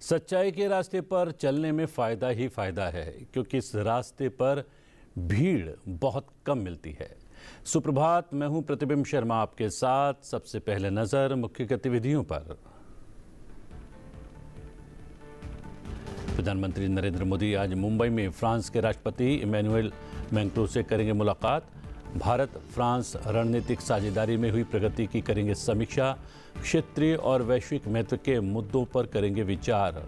सच्चाई के रास्ते पर चलने में फ़ायदा ही फ़ायदा है, क्योंकि इस रास्ते पर भीड़ बहुत कम मिलती है। सुप्रभात, मैं हूं प्रतिबिंब शर्मा आपके साथ। सबसे पहले नज़र मुख्य गतिविधियों पर। प्रधानमंत्री नरेंद्र मोदी आज मुंबई में फ्रांस के राष्ट्रपति इमैनुअल मैक्रों से करेंगे मुलाकात। भारत फ्रांस रणनीतिक साझेदारी में हुई प्रगति की करेंगे समीक्षा। क्षेत्रीय और वैश्विक महत्व के मुद्दों पर करेंगे विचार।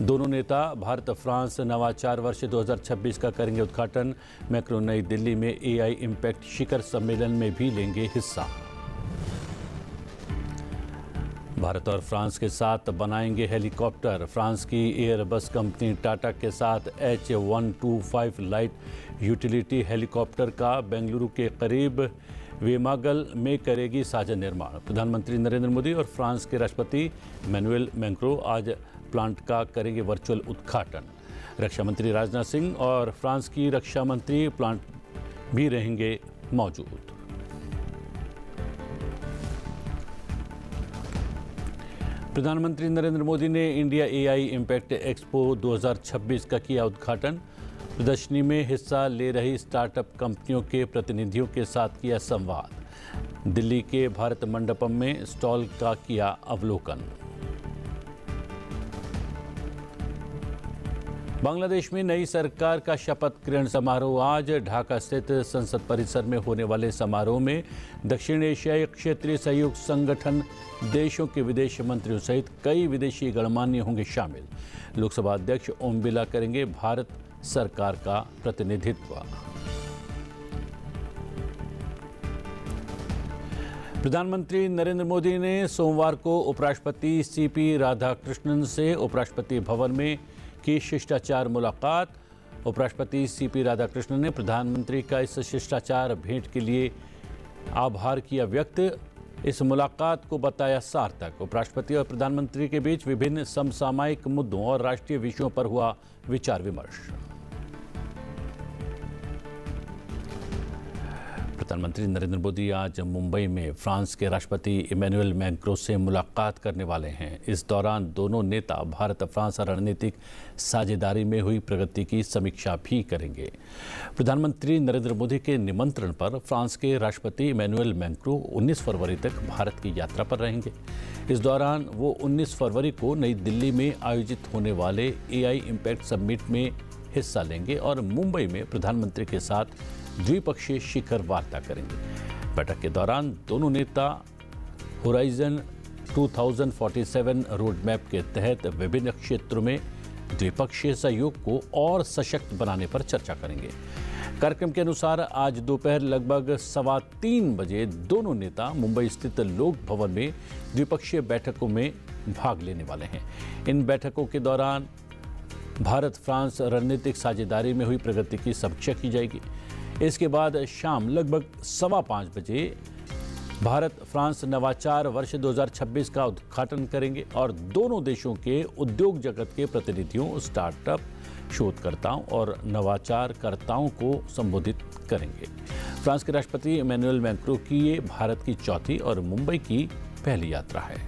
दोनों नेता भारत फ्रांस नवाचार वर्ष 2026 का करेंगे उद्घाटन। मैक्रों नई दिल्ली में एआई इम्पैक्ट शिखर सम्मेलन में भी लेंगे हिस्सा। भारत और फ्रांस के साथ बनाएंगे हेलीकॉप्टर। फ्रांस की एयरबस कंपनी टाटा के साथ H125 लाइट यूटिलिटी हेलीकॉप्टर का बेंगलुरु के करीब वेमागल में करेगी साझा निर्माण। प्रधानमंत्री नरेंद्र मोदी और फ्रांस के राष्ट्रपति इमैनुअल मैक्रों आज प्लांट का करेंगे वर्चुअल उद्घाटन। रक्षा मंत्री राजनाथ सिंह और फ्रांस की रक्षा मंत्री प्लांट भी रहेंगे मौजूद। प्रधानमंत्री नरेंद्र मोदी ने इंडिया एआई इम्पैक्ट एक्सपो 2026 का किया उद्घाटन। प्रदर्शनी में हिस्सा ले रही स्टार्टअप कंपनियों के प्रतिनिधियों के साथ किया संवाद। दिल्ली के भारत मंडपम में स्टॉल का किया अवलोकन। बांग्लादेश में नई सरकार का शपथ ग्रहण समारोह आज। ढाका स्थित संसद परिसर में होने वाले समारोह में दक्षिण एशियाई क्षेत्रीय सहयोग संगठन देशों के विदेश मंत्रियों सहित कई विदेशी गणमान्य होंगे शामिल। लोकसभा अध्यक्ष ओम बिरला करेंगे भारत सरकार का प्रतिनिधित्व। प्रधानमंत्री नरेंद्र मोदी ने सोमवार को उपराष्ट्रपति सीपी राधाकृष्णन से उपराष्ट्रपति भवन में की शिष्टाचार मुलाकात। उपराष्ट्रपति सीपी राधाकृष्णन ने प्रधानमंत्री का इस शिष्टाचार भेंट के लिए आभार किया व्यक्त। इस मुलाकात को बताया सार्थक। उपराष्ट्रपति और प्रधानमंत्री के बीच विभिन्न समसामयिक मुद्दों और राष्ट्रीय विषयों पर हुआ विचार विमर्श। प्रधानमंत्री नरेंद्र मोदी आज मुंबई में फ्रांस के राष्ट्रपति इमैनुअल मैक्रों से मुलाकात करने वाले हैं। इस दौरान दोनों नेता भारत फ्रांस रणनीतिक साझेदारी में हुई प्रगति की समीक्षा भी करेंगे। प्रधानमंत्री नरेंद्र मोदी के निमंत्रण पर फ्रांस के राष्ट्रपति इमैनुअल मैक्रों 19 फरवरी तक भारत की यात्रा पर रहेंगे। इस दौरान वो 19 फरवरी को नई दिल्ली में आयोजित होने वाले एआई इम्पैक्ट समिट में हिस्सा लेंगे और मुंबई में प्रधानमंत्री के साथ द्विपक्षीय शिखर वार्ता करेंगे। बैठक के दौरान दोनों नेता होराइजन 2047 रोड मैप के तहत विभिन्न क्षेत्रों में द्विपक्षीय सहयोग को और सशक्त बनाने पर चर्चा करेंगे। कार्यक्रम के अनुसार आज दोपहर लगभग 3:15 बजे दोनों नेता मुंबई स्थित लोक भवन में द्विपक्षीय बैठकों में भाग लेने वाले हैं। इन बैठकों के दौरान भारत फ्रांस रणनीतिक साझेदारी में हुई प्रगति की समीक्षा की जाएगी। इसके बाद शाम लगभग 5:15 बजे भारत फ्रांस नवाचार वर्ष 2026 का उद्घाटन करेंगे और दोनों देशों के उद्योग जगत के प्रतिनिधियों, स्टार्टअप, शोधकर्ताओं और नवाचारकर्ताओं को संबोधित करेंगे। फ्रांस के राष्ट्रपति इमैनुअल मैक्रों की ये भारत की चौथी और मुंबई की पहली यात्रा है।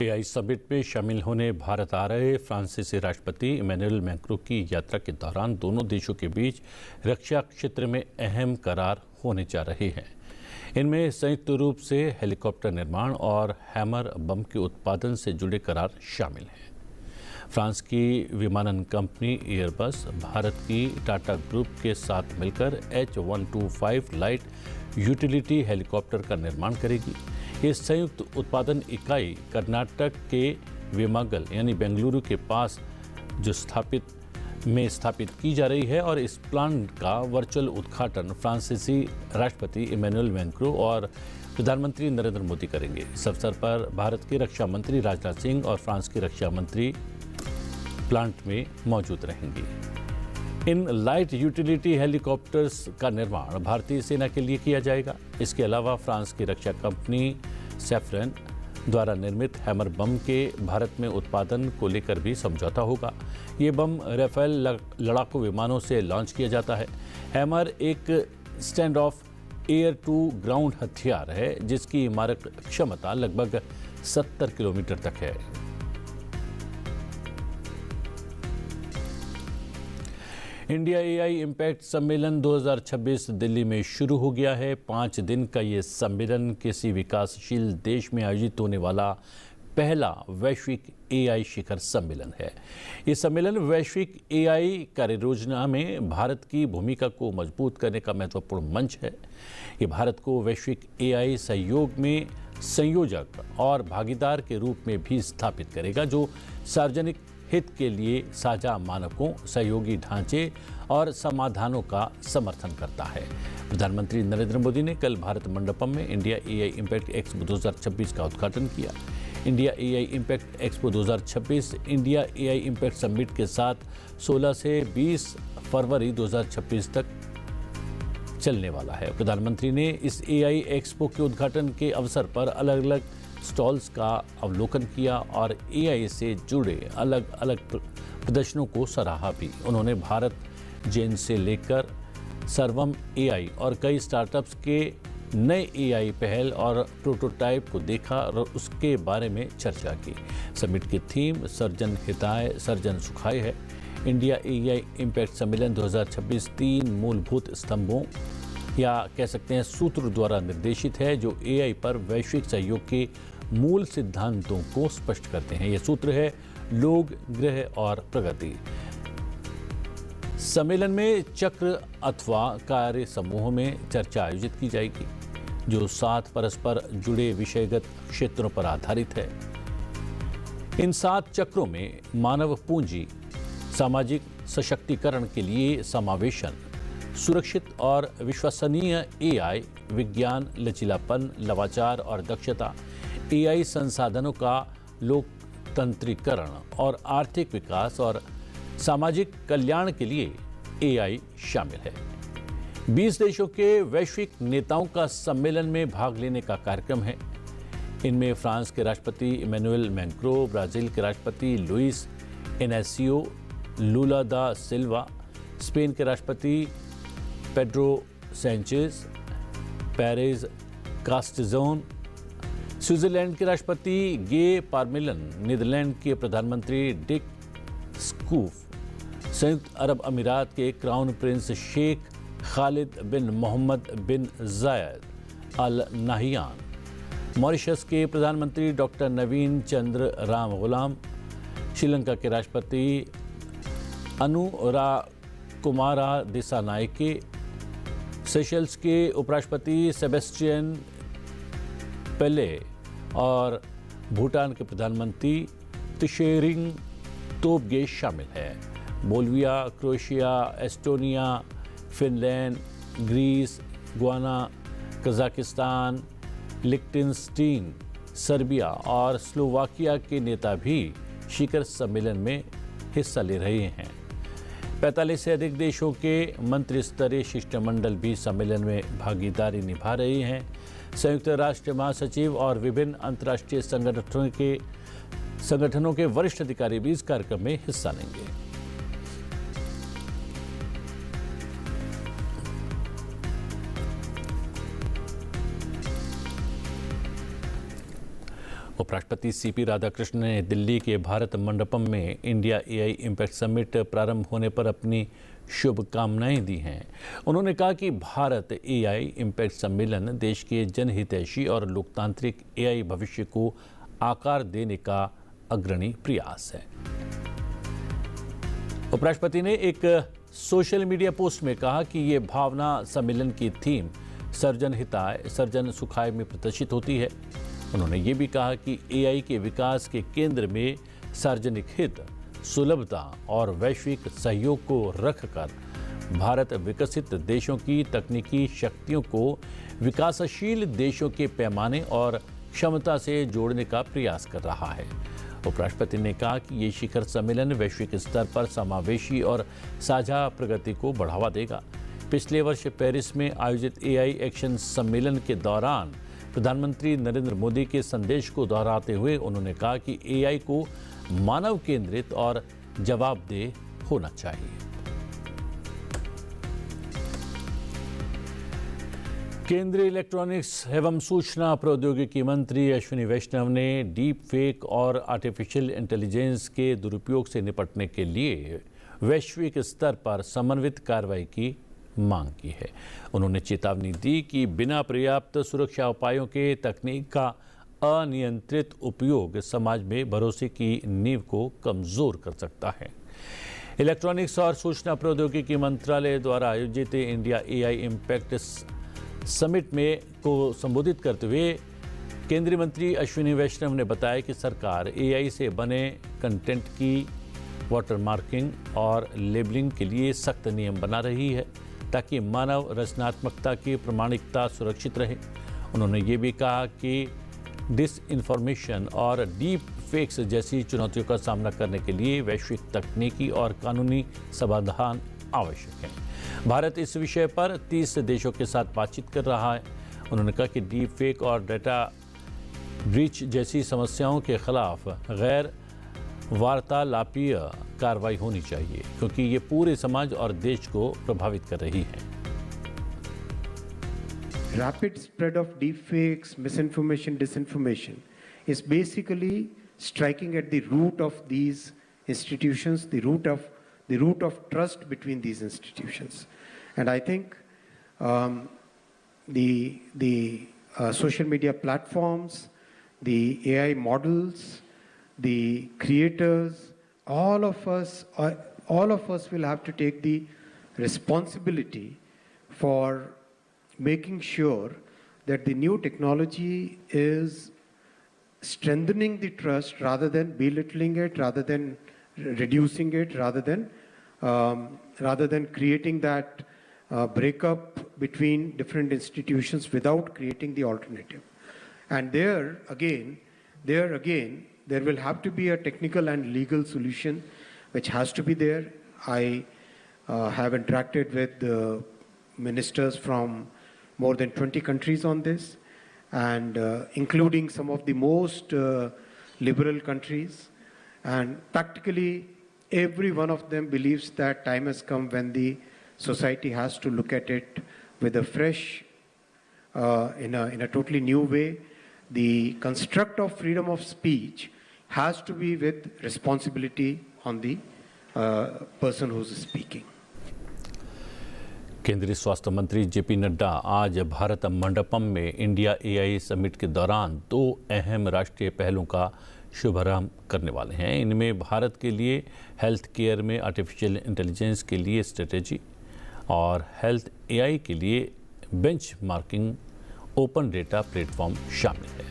एआई समिट में शामिल होने भारत आ रहे फ्रांसीसी राष्ट्रपति इमैनुअल मैक्रों की यात्रा के दौरान दोनों देशों के बीच रक्षा क्षेत्र में अहम करार होने जा रहे हैं। इनमें संयुक्त रूप से हेलीकॉप्टर निर्माण और हैमर बम के उत्पादन से जुड़े करार शामिल हैं। फ्रांस की विमानन कंपनी एयरबस भारत की टाटा ग्रुप के साथ मिलकर H125 लाइट यूटिलिटी हेलीकॉप्टर का निर्माण करेगी। ये संयुक्त उत्पादन इकाई कर्नाटक के वेमागल यानी बेंगलुरु के पास जो स्थापित की जा रही है और इस प्लांट का वर्चुअल उद्घाटन फ्रांसीसी राष्ट्रपति इमैनुअल मैक्रों और प्रधानमंत्री नरेंद्र मोदी करेंगे। इस अवसर पर भारत के रक्षा मंत्री राजनाथ सिंह और फ्रांस के रक्षा मंत्री प्लांट में मौजूद रहेंगे। इन लाइट यूटिलिटी हेलीकॉप्टर्स का निर्माण भारतीय सेना के लिए किया जाएगा। इसके अलावा फ्रांस की रक्षा कंपनी सैफ्रन द्वारा निर्मित हैमर बम के भारत में उत्पादन को लेकर भी समझौता होगा। ये बम राफेल लड़ाकू विमानों से लॉन्च किया जाता है। हैमर एक stand off air to ground हथियार है जिसकी मारक क्षमता लगभग 70 किलोमीटर तक है। इंडिया एआई इम्पैक्ट सम्मेलन 2026 दिल्ली में शुरू हो गया है। 5 दिन का ये सम्मेलन किसी विकासशील देश में आयोजित होने वाला पहला वैश्विक एआई शिखर सम्मेलन है। ये सम्मेलन वैश्विक एआई कार्ययोजना में भारत की भूमिका को मजबूत करने का महत्वपूर्ण मंच है। ये भारत को वैश्विक एआई सहयोग में संयोजक और भागीदार के रूप में भी स्थापित करेगा, जो सार्वजनिक हित के लिए साझा मानकों, सहयोगी ढांचे और समाधानों का समर्थन करता है। प्रधानमंत्री नरेंद्र मोदी ने कल भारत मंडपम में इंडिया एआई इम्पैक्ट एक्सपो 2026 का उद्घाटन किया। India AI impact expo 2026 India AI impact summit के साथ 16 से 20 फरवरी 2026 तक चलने वाला है। प्रधानमंत्री ने इस एआई एक्सपो के उद्घाटन के अवसर पर अलग अलग स्टॉल्स का अवलोकन किया और एआई से जुड़े अलग अलग प्रदर्शनों को सराहा भी। उन्होंने भारत जेन से लेकर सर्वम एआई और कई स्टार्टअप्स के नए एआई पहल और प्रोटोटाइप को देखा और उसके बारे में चर्चा की। समिट की थीम सर्जन हिताय सर्जन सुखाय है। इंडिया एआई इम्पैक्ट सम्मेलन 2026 3 मूलभूत स्तंभों या कह सकते हैं सूत्र द्वारा निर्देशित है, जो एआई पर वैश्विक सहयोग के मूल सिद्धांतों को स्पष्ट करते हैं। ये सूत्र है लोग, ग्रह और प्रगति। सम्मेलन में चक्र अथवा कार्य समूह में चर्चा आयोजित की जाएगी, जो 7 परस्पर जुड़े विषयगत क्षेत्रों पर आधारित है। इन 7 चक्रों में मानव पूंजी, सामाजिक सशक्तिकरण के लिए समावेशन, सुरक्षित और विश्वसनीय एआई, विज्ञान, लचीलापन, नवाचार और दक्षता, एआई संसाधनों का लोकतंत्रीकरण और आर्थिक विकास और सामाजिक कल्याण के लिए एआई शामिल है। 20 देशों के वैश्विक नेताओं का सम्मेलन में भाग लेने का कार्यक्रम है। इनमें फ्रांस के राष्ट्रपति इमैनुअल मैक्रों, ब्राजील के राष्ट्रपति लुइस इनासियो लुला दा सिल्वा, स्पेन के राष्ट्रपति पेड्रो सैंचेज, पेरेज कास्टेजोन, स्विट्जरलैंड के राष्ट्रपति गे पार्मेलन, नीदरलैंड के प्रधानमंत्री डिक स्कूफ, संयुक्त अरब अमीरात के क्राउन प्रिंस शेख खालिद बिन मोहम्मद बिन जायद अल नाहियान, मॉरिशस के प्रधानमंत्री डॉक्टर नवीन चंद्र राम गुलाम, श्रीलंका के राष्ट्रपति अनुरा कुमारा दिसानायके, सेशल्स के उपराष्ट्रपति सेबेस्टियन पेले और भूटान के प्रधानमंत्री त्शेरिंग तोब्गे शामिल हैं। Bolivia, Croatia, Estonia, Finland, Greece, Guyana, Kazakhstan, लिechtenstein, सर्बिया और स्लोवाकिया के नेता भी शिखर सम्मेलन में हिस्सा ले रहे हैं। 45 से अधिक देशों के मंत्री स्तरीय शिष्टमंडल भी सम्मेलन में भागीदारी निभा रहे हैं। संयुक्त राष्ट्र महासचिव और विभिन्न अंतर्राष्ट्रीय संगठनों के वरिष्ठ अधिकारी भी इस कार्यक्रम में हिस्सा लेंगे। उपराष्ट्रपति सीपी राधाकृष्णन ने दिल्ली के भारत मंडपम में इंडिया एआई इम्पैक्ट समिट प्रारंभ होने पर अपनी शुभकामनाएं दी हैं। उन्होंने कहा कि भारत एआई इम्पैक्ट सम्मेलन देश के जनहितैषी और लोकतांत्रिक एआई भविष्य को आकार देने का अग्रणी प्रयास है। उपराष्ट्रपति ने एक सोशल मीडिया पोस्ट में कहा कि ये भावना सम्मेलन की थीम सर्जन हिताय सर्जन सुखाय में प्रदर्शित होती है। उन्होंने ये भी कहा कि एआई के विकास के केंद्र में सार्वजनिक हित, सुलभता और वैश्विक सहयोग को रखकर भारत विकसित देशों की तकनीकी शक्तियों को विकासशील देशों के पैमाने और क्षमता से जोड़ने का प्रयास कर रहा है। उपराष्ट्रपति ने कहा कि ये शिखर सम्मेलन वैश्विक स्तर पर समावेशी और साझा प्रगति को बढ़ावा देगा। पिछले वर्ष पेरिस में आयोजित एआई एक्शन सम्मेलन के दौरान प्रधानमंत्री नरेंद्र मोदी के संदेश को दोहराते हुए उन्होंने कहा कि एआई को मानव केंद्रित और जवाबदेह होना चाहिए। केंद्रीय इलेक्ट्रॉनिक्स एवं सूचना प्रौद्योगिकी मंत्री अश्विनी वैष्णव ने डीप फेक और आर्टिफिशियल इंटेलिजेंस के दुरुपयोग से निपटने के लिए वैश्विक स्तर पर समन्वित कार्रवाई की मांग की है। उन्होंने चेतावनी दी कि बिना पर्याप्त सुरक्षा उपायों के तकनीक का अनियंत्रित उपयोग समाज में भरोसे की नींव को कमजोर कर सकता है। इलेक्ट्रॉनिक्स और सूचना प्रौद्योगिकी मंत्रालय द्वारा आयोजित इंडिया एआई इम्पैक्ट समिट में को संबोधित करते हुए केंद्रीय मंत्री अश्विनी वैष्णव ने बताया कि सरकार एआई से बने कंटेंट की वाटरमार्किंग और लेबलिंग के लिए सख्त नियम बना रही है ताकि मानव रचनात्मकता की प्रामाणिकता सुरक्षित रहे। उन्होंने ये भी कहा कि डिसइंफॉर्मेशन और डीप फेक्स जैसी चुनौतियों का सामना करने के लिए वैश्विक तकनीकी और कानूनी समाधान आवश्यक है। भारत इस विषय पर 30 देशों के साथ बातचीत कर रहा है। उन्होंने कहा कि डीप फेक और डेटा ब्रीच जैसी समस्याओं के खिलाफ गैर वार्तालापीय कार्रवाई होनी चाहिए क्योंकि ये पूरे समाज और देश को प्रभावित कर रही है। Rapid spread of deepfakes, misinformation, disinformation is basically striking at the root of these institutions, the root of trust between these institutions. And I think the social media platforms, the AI models, the creators, all of us will have to take the responsibility for making sure that the new technology is strengthening the trust rather than belittling it, rather than reducing it, rather than creating that breakup between different institutions without creating the alternative. And there again, there will have to be a technical and legal solution which has to be there. I have interacted with the ministers from more than 20 countries on this, and including some of the most liberal countries. And practically every one of them believes that time has come when the society has to look at it with a fresh, in a totally new way. The construct of freedom of speech has to be with responsibility on the person who's speaking. केंद्रीय स्वास्थ्य मंत्री JP Nadda आज भारत मंडपम में India AI summit के दौरान 2 अहम राष्ट्रीय पहलों का शुभारंभ करने वाले हैं। इनमें भारत के लिए हेल्थ केयर में आर्टिफिशियल इंटेलिजेंस के लिए स्ट्रेटेजी और हेल्थ एआई के लिए बेंचमार्किंग ओपन डेटा प्लेटफॉर्म शामिल है।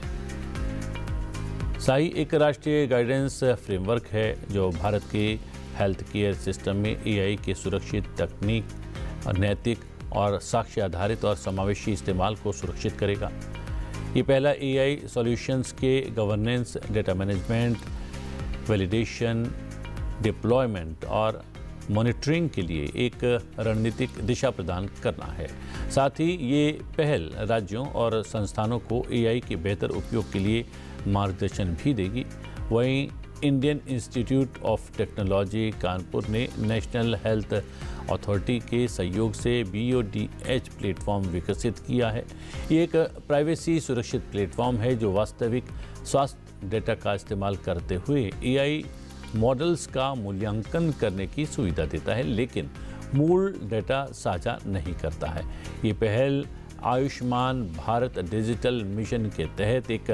साई एक राष्ट्रीय गाइडेंस फ्रेमवर्क है जो भारत के हेल्थ केयर सिस्टम में एआई के सुरक्षित तकनीक, नैतिक और साक्ष्य आधारित और समावेशी इस्तेमाल को सुरक्षित करेगा। ये पहला एआई सॉल्यूशंस के governance, data management, validation, deployment और मॉनिटरिंग के लिए एक रणनीतिक दिशा प्रदान करना है। साथ ही ये पहल राज्यों और संस्थानों को एआई के बेहतर उपयोग के लिए मार्गदर्शन भी देगी। वहीं Indian institute of technology Kanpur ने नेशनल हेल्थ अथॉरिटी के सहयोग से BODH प्लेटफॉर्म विकसित किया है। ये एक प्राइवेसी सुरक्षित प्लेटफॉर्म है जो वास्तविक स्वास्थ्य डेटा का इस्तेमाल करते हुए एआई मॉडल्स का मूल्यांकन करने की सुविधा देता है, लेकिन मूल डेटा साझा नहीं करता है। ये पहल आयुष्मान भारत डिजिटल मिशन के तहत एक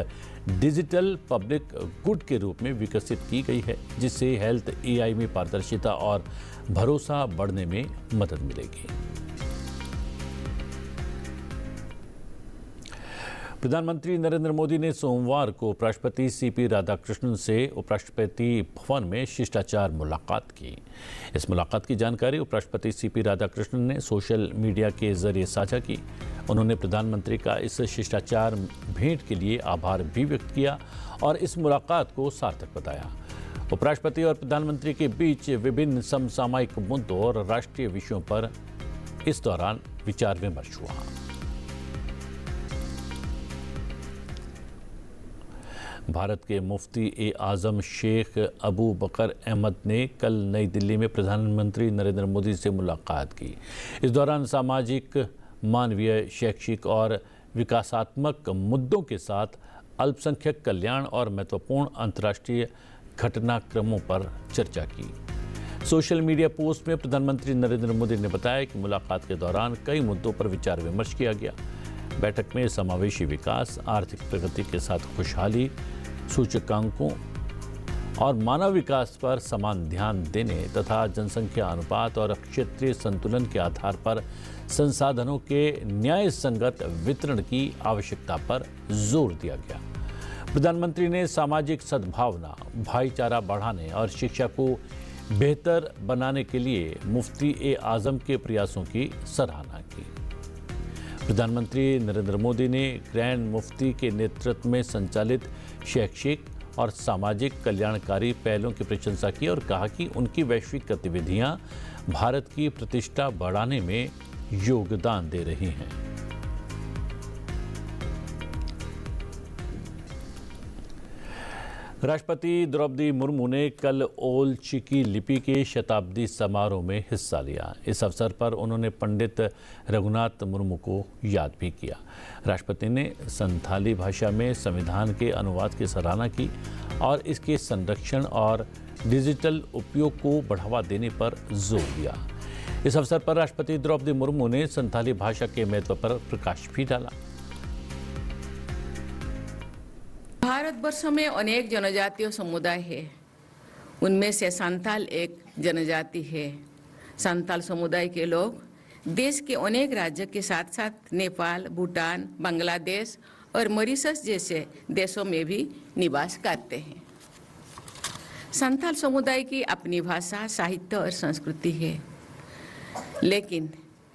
डिजिटल पब्लिक गुड के रूप में विकसित की गई है, जिससे हेल्थ एआई में पारदर्शिता और भरोसा बढ़ने में मदद मिलेगी। प्रधानमंत्री नरेंद्र मोदी ने सोमवार को उपराष्ट्रपति सीपी राधाकृष्णन से उपराष्ट्रपति भवन में शिष्टाचार मुलाकात की। इस मुलाकात की जानकारी उपराष्ट्रपति सीपी राधाकृष्णन ने सोशल मीडिया के जरिए साझा की। उन्होंने प्रधानमंत्री का इस शिष्टाचार भेंट के लिए आभार भी व्यक्त किया और इस मुलाकात को सार्थक बताया। उपराष्ट्रपति और प्रधानमंत्री के बीच विभिन्न समसामयिक मुद्दों और राष्ट्रीय विषयों पर इस दौरान विचार विमर्श हुआ। भारत के मुफ्ती ए आज़म शेख अबू बकर अहमद ने कल नई दिल्ली में प्रधानमंत्री नरेंद्र मोदी से मुलाकात की। इस दौरान सामाजिक, मानवीय, शैक्षिक और विकासात्मक मुद्दों के साथ अल्पसंख्यक कल्याण और महत्वपूर्ण अंतर्राष्ट्रीय घटनाक्रमों पर चर्चा की। सोशल मीडिया पोस्ट में प्रधानमंत्री नरेंद्र मोदी ने बताया कि मुलाकात के दौरान कई मुद्दों पर विचार विमर्श किया गया। बैठक में समावेशी विकास, आर्थिक प्रगति के साथ खुशहाली सूचकांकों और मानव विकास पर समान ध्यान देने तथा जनसंख्या अनुपात और क्षेत्रीय संतुलन के आधार पर संसाधनों के न्याय संगत वितरण की आवश्यकता पर जोर दिया गया। प्रधानमंत्री ने सामाजिक सद्भावना, भाईचारा बढ़ाने और शिक्षा को बेहतर बनाने के लिए मुफ्ती ए आज़म के प्रयासों की सराहना की। प्रधानमंत्री नरेंद्र मोदी ने ग्रैंड मुफ्ती के नेतृत्व में संचालित शैक्षिक और सामाजिक कल्याणकारी पहलों की प्रशंसा की और कहा कि उनकी वैश्विक गतिविधियां भारत की प्रतिष्ठा बढ़ाने में योगदान दे रही हैं। राष्ट्रपति द्रौपदी मुर्मू ने कल ओल चिकी लिपि के शताब्दी समारोह में हिस्सा लिया। इस अवसर पर उन्होंने पंडित रघुनाथ मुर्मू को याद भी किया। राष्ट्रपति ने संथाली भाषा में संविधान के अनुवाद की सराहना की और इसके संरक्षण और डिजिटल उपयोग को बढ़ावा देने पर जोर दिया। इस अवसर पर राष्ट्रपति द्रौपदी मुर्मू ने संथाली भाषा के महत्व पर प्रकाश भी डाला। भारतवर्ष में अनेक जनजातीय समुदाय है। उनमें से संथाल एक जनजाति है। संथाल समुदाय के लोग देश के अनेक राज्यों के साथ साथ नेपाल, भूटान, बांग्लादेश और मॉरिशस जैसे देशों में भी निवास करते हैं। संथाल समुदाय की अपनी भाषा, साहित्य और संस्कृति है, लेकिन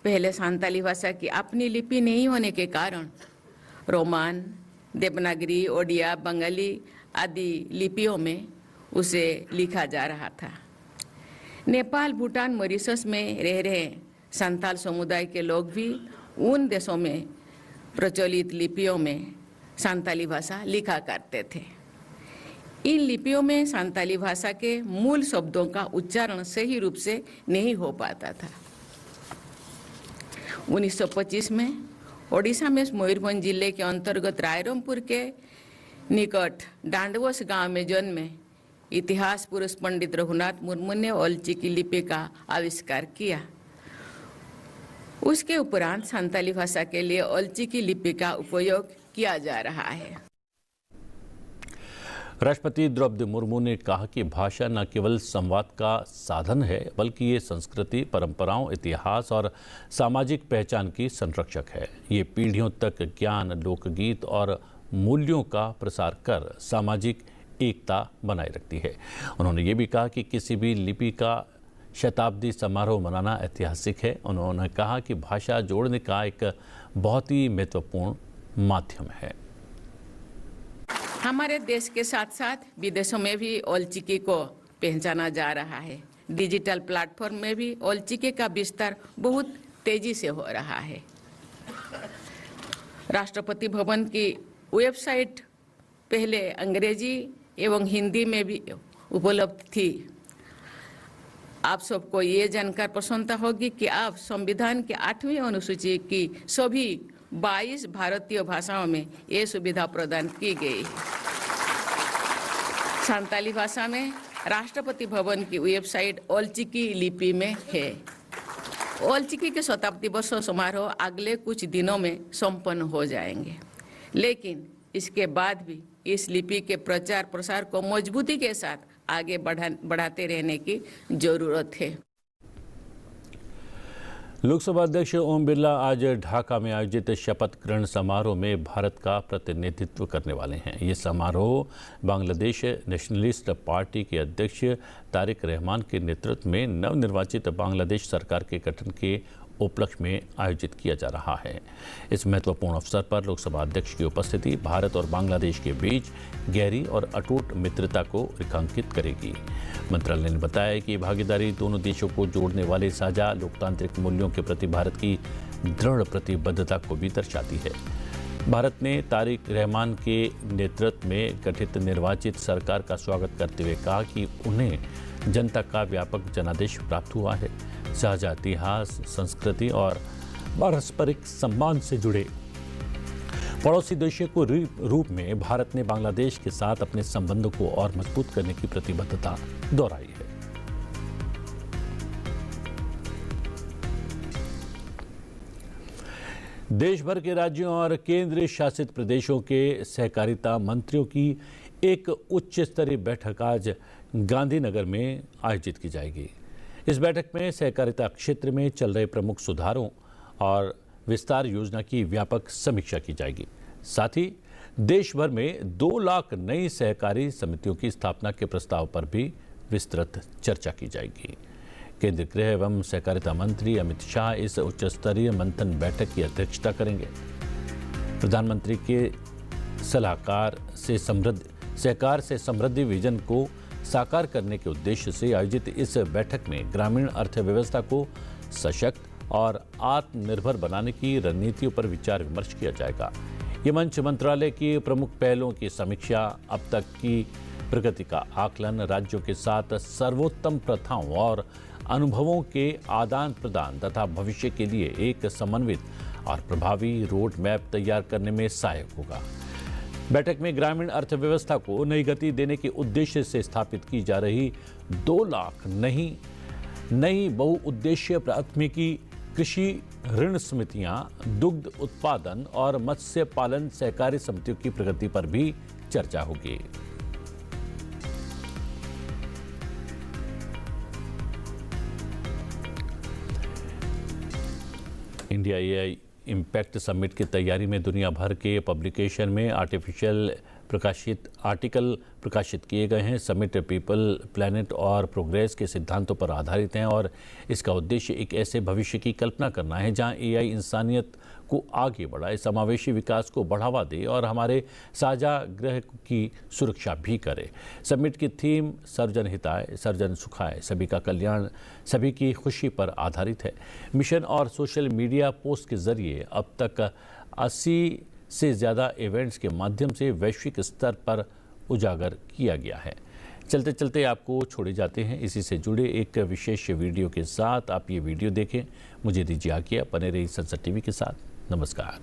पहले संथाली भाषा की अपनी लिपि नहीं होने के कारण रोमान, देवनागरी, ओडिया, बंगाली आदि लिपियों में उसे लिखा जा रहा था। नेपाल, भूटान, मॉरिशस में रह रहे संथाल समुदाय के लोग भी उन देशों में प्रचलित लिपियों में संथाली भाषा लिखा करते थे। इन लिपियों में संथाली भाषा के मूल शब्दों का उच्चारण सही रूप से नहीं हो पाता था। 1925 में ओडिशा में मयूरभंज जिले के अंतर्गत रायरंगपुर के निकट डांडवस गांव में जन्मे इतिहास पुरुष पंडित रघुनाथ मुर्मू ने ओल चिकी लिपि का आविष्कार किया। उसके उपरांत संथाली भाषा के लिए ओल चिकी लिपि का उपयोग किया जा रहा है। राष्ट्रपति द्रौपदी मुर्मू ने कहा कि भाषा न केवल संवाद का साधन है, बल्कि ये संस्कृति, परंपराओं, इतिहास और सामाजिक पहचान की संरक्षक है। ये पीढ़ियों तक ज्ञान, लोकगीत और मूल्यों का प्रसार कर सामाजिक एकता बनाए रखती है। उन्होंने ये भी कहा कि किसी भी लिपि का शताब्दी समारोह मनाना ऐतिहासिक है। उन्होंने कहा कि भाषा जोड़ने का एक बहुत ही महत्वपूर्ण माध्यम है। हमारे देश के साथ साथ विदेशों में भी ओल चिकी को पहचाना जा रहा है। डिजिटल प्लेटफॉर्म में भी ओल चिकी का विस्तार बहुत तेजी से हो रहा है। राष्ट्रपति भवन की वेबसाइट पहले अंग्रेजी एवं हिंदी में भी उपलब्ध थी। आप सबको ये जानकर प्रसन्नता होगी कि अब संविधान के 8वीं अनुसूची की सभी 22 भारतीय भाषाओं में ये सुविधा प्रदान की गई है। संताली भाषा में राष्ट्रपति भवन की वेबसाइट ओलचिकी लिपि में है। ओलचिकी के शताब्दी वर्ष समारोह अगले कुछ दिनों में संपन्न हो जाएंगे, लेकिन इसके बाद भी इस लिपि के प्रचार प्रसार को मजबूती के साथ आगे बढ़ाते रहने की जरूरत है। लोकसभा अध्यक्ष ओम बिरला आज ढाका में आयोजित शपथ ग्रहण समारोह में भारत का प्रतिनिधित्व करने वाले हैं। ये समारोह बांग्लादेश नेशनलिस्ट पार्टी के अध्यक्ष तारिक रहमान के नेतृत्व में नवनिर्वाचित बांग्लादेश सरकार के गठन के उपलक्ष्य में आयोजित किया जा रहा है। इस महत्वपूर्ण अवसर पर लोकसभा अध्यक्ष की उपस्थिति भारत और बांग्लादेश के बीच गहरी और अटूट मित्रता को रेखांकित करेगी। मंत्रालय ने बताया कि भागीदारी दोनों देशों को जोड़ने वाले साझा लोकतांत्रिक मूल्यों के प्रति भारत की दृढ़ प्रतिबद्धता को भी दर्शाती है। भारत ने तारिक रहमान के नेतृत्व में गठित निर्वाचित सरकार का स्वागत करते हुए कहा कि उन्हें जनता का व्यापक जनादेश प्राप्त हुआ है। साझा इतिहास, संस्कृति और पारस्परिक सम्मान से जुड़े पड़ोसी देशों को रूप में भारत ने बांग्लादेश के साथ अपने संबंधों को और मजबूत करने की प्रतिबद्धता दोहराई है। देश भर के राज्यों और केंद्र शासित प्रदेशों के सहकारिता मंत्रियों की एक उच्च स्तरीय बैठक आज गांधीनगर में आयोजित की जाएगी। इस बैठक में सहकारिता क्षेत्र में चल रहे प्रमुख सुधारों और विस्तार योजना की व्यापक समीक्षा की जाएगी। साथ ही देश भर में 2 लाख नई सहकारी समितियों की स्थापना के प्रस्ताव पर भी विस्तृत चर्चा की जाएगी। केंद्रीय गृह एवं सहकारिता मंत्री अमित शाह इस उच्च स्तरीय मंथन बैठक की अध्यक्षता करेंगे। प्रधानमंत्री के सहकार से समृद्धि विजन को साकार करने के उद्देश्य से आयोजित इस बैठक में ग्रामीण अर्थव्यवस्था को सशक्त और आत्मनिर्भर बनाने की रणनीतियों पर विचार विमर्श किया जाएगा। ये मंच मंत्रालय की प्रमुख पहलों की समीक्षा, अब तक की प्रगति का आकलन, राज्यों के साथ सर्वोत्तम प्रथाओं और अनुभवों के आदान प्रदान तथा भविष्य के लिए एक समन्वित और प्रभावी रोड मैप तैयार करने में सहायक होगा। बैठक में ग्रामीण अर्थव्यवस्था को नई गति देने के उद्देश्य से स्थापित की जा रही 2 लाख नई बहुउद्देशीय प्राथमिकी कृषि ऋण समितियां, दुग्ध उत्पादन और मत्स्य पालन सहकारी समितियों की प्रगति पर भी चर्चा होगी। इंडिया एआई इम्पैक्ट समिट की तैयारी में दुनिया भर के पब्लिकेशन में आर्टिकल प्रकाशित किए गए हैं। समिट पीपल, प्लैनेट और प्रोग्रेस के सिद्धांतों पर आधारित हैं और इसका उद्देश्य एक ऐसे भविष्य की कल्पना करना है जहां एआई इंसानियत को आगे बढ़ाए, समावेशी विकास को बढ़ावा दे और हमारे साझा ग्रह की सुरक्षा भी करे। समिट की थीम सर्वजन हिताय, सर्वजन सुखाय, सभी का कल्याण, सभी की खुशी पर आधारित है। मिशन और सोशल मीडिया पोस्ट के जरिए अब तक 80 से ज़्यादा इवेंट्स के माध्यम से वैश्विक स्तर पर उजागर किया गया है। चलते चलते आपको छोड़े जाते हैं इसी से जुड़े एक विशेष वीडियो के साथ। आप ये वीडियो देखें। मुझे दीजिए आज्ञा, बने रहिए संसद टीवी के साथ। नमस्कार।